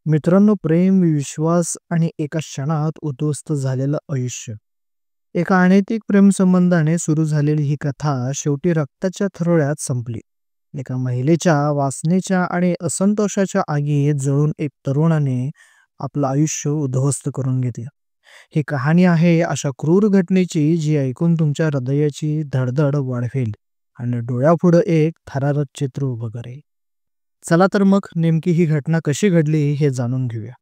मित्रांनो, प्रेम, विश्वास आणि एका क्षणात उद्ध्वस्त झालेलं आयुष्य. एका अनैतिक प्रेमसंबंधाने सुरू झालेली ही कथा शेवटी रक्ताच्या थरोळ्यात संपली. एका महिलेच्या वासनेच्या आणि असंतोषाच्या आगीत जळून एक तरुणाने आपलं आयुष्य उद्ध्वस्त करून घेतलं. ही कहाणी आहे अशा क्रूर घटनेची जी ऐकून तुमच्या हृदयाची धडधड वाढवेल आणि डोळ्यापुढं एक थरारक चित्र उभं करेल. चला तर मग नेमकी ही घटना कशी घडली हे जाणून घेऊया.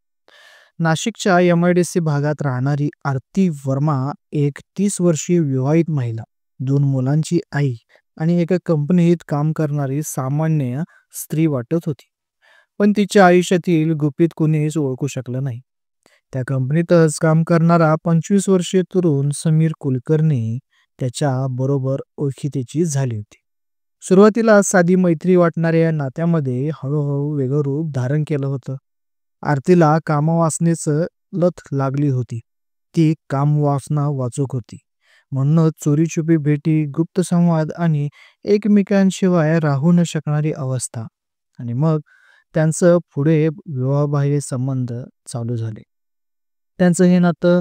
नाशिकच्या एम-आय-डी-सी भागात राहणारी आरती वर्मा एक 30 वर्षीय विवाहित महिला, 2 मुलांची आई आणि एका कंपनीत काम करणारी सामान्य स्त्री वाटत होती. पण तिच्या आयुष्यातील गुपित कुणीच ओळखू शकलं नाही. त्या कंपनीतच काम करणारा 25 वर्षीय तरुण समीर कुलकर्णी त्याच्या बरोबर ओळखीची झाली होती. सुरुवातीला साधी मैत्री वाटणाऱ्या या नात्यामध्ये हळूहळू वेगळं रूप धारण केलं होतं. आरतीला कामवासनेचं लत लागली होती. ती कामवासना वाचूक होती. म्हणूनच चोरीछुपी भेटी, गुप्त संवाद आणि एकमेकांशिवाय राहू न शकणारी अवस्था. आणि मग त्यांचं पुढे विवाहबाह्य संबंध चालू झाले. त्यांचं हे नातं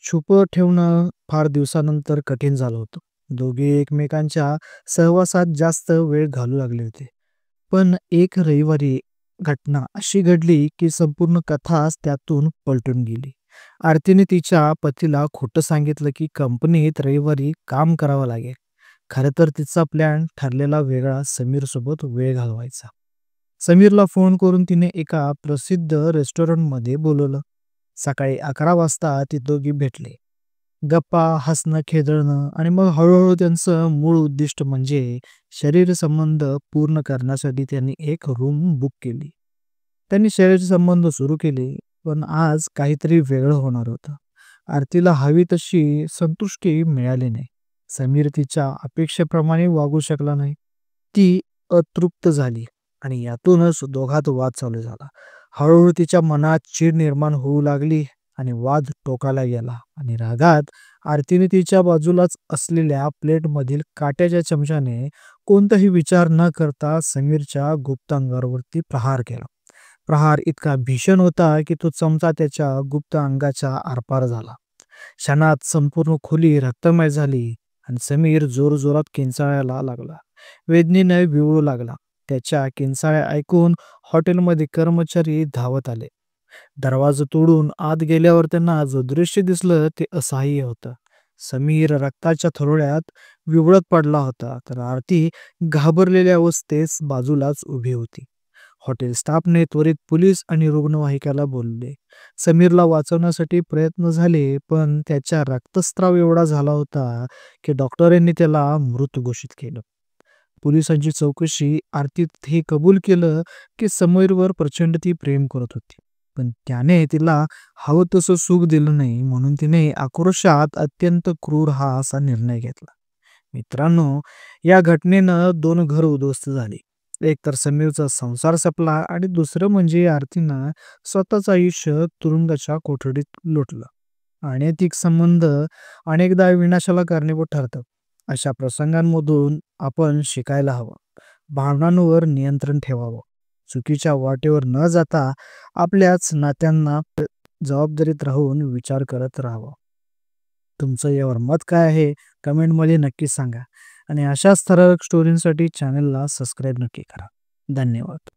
छुपं ठेवणं फार दिवसानंतर कठीण झालं होतं. दोघे एकमेकांच्या सहवासात जास्त वेळ घालू लागले होते. पण एक रविवारी घटना अशी घडली की संपूर्ण कथाच त्यातून पलटून गेली. आरतीने तिच्या पतीला खोटं सांगितलं की कंपनीत रविवारी काम करावं लागेल. खरं तर तिचा प्लॅन ठरलेला वेगळा, समीरसोबत वेळ घालवायचा. समीरला फोन करून तिने एका प्रसिद्ध रेस्टॉरंटमध्ये बोलवलं. सकाळी 11 वाजता ते दोघी भेटले. गप्पा, हसणं, खेळणं आणि मग हळूहळू त्यांचं मूळ उद्दिष्ट म्हणजे शरीरसंबंध पूर्ण करण्यासाठी त्यांनी एक रूम बुक केली. त्यांनी शरीरसंबंध सुरू केले, पण आज काहीतरी वेगळं होणार होतं. आरतीला हवी तशी संतुष्टी मिळाली नाही. समीर तिच्या अपेक्षेप्रमाणे वागू शकला नाही. ती अतृप्त झाली आणि यातूनच दोघात वाद चालू झाला. हळूहळू तिच्या मनात चीड निर्माण होऊ लागली आणि वाद टोकाला गेला आणि रागात आरतीने तिच्या बाजूलाच असलेल्या प्लेटमधील काट्याच्या चमच्याने कोणताही विचार न करता समीरच्या गुप्त अंगावरती प्रहार केला. प्रहार इतका भीषण होता की तो चमचा त्याच्या गुप्त अंगाच्या आरपार झाला. क्षणात संपूर्ण खोली रक्तमय झाली आणि समीर जोरजोरात किंचाळायला लागला. वेदनेने विवळू लागला. त्याच्या किंचाळ्या ऐकून हॉटेलमध्ये कर्मचारी धावत आले. दरवाजा तोडून आत गेल्यावर त्यांना जो दृश्य दिसलं ते असह्य होतं. समीर रक्ताच्या थरोळ्यात विवळत पडला होता, तर आरती घाबरलेल्या अवस्थेत बाजूलाच उभी होती. हॉटेल स्टाफने त्वरित पोलीस आणि रुग्णवाहिकेला बोलवले. समीरला वाचवण्यासाठी प्रयत्न झाले, पण त्याचा रक्तस्राव एवढा झाला होता की डॉक्टरांनी त्याला मृत घोषित केलं. पोलिसांची चौकशी आरतीत हे कबूल केलं की समीरवर प्रचंड ती प्रेम करत होती. पण त्याने तिला हवं तसं सुख दिलं नाही, म्हणून तिने आक्रोशात अत्यंत क्रूर हा असा निर्णय घेतला. मित्रांनो, या घटनेनं 2 घर उद्ध्वस्त झाली. एक तर समीरचा संसार संपला आणि दुसरं म्हणजे आरतीनं स्वतःचं आयुष्य तुरुंगाच्या कोठडीत लोटलं. अनैतिक संबंध अनेकदा विनाशाला कारणीभूत ठरतात. अशा प्रसंगांमधून आपण शिकायला हवं. भावनांवर नियंत्रण ठेवावं. चुकीच्या वाटेवर न जाता आपल्याच नात्यांना जबाबदारीत राहून विचार करत राहावं. तुमचं यावर मत काय आहे कमेंटमध्ये नक्की सांगा आणि अशाच थरारक स्टोरींसाठी चॅनलला सबस्क्राईब नक्की करा. धन्यवाद.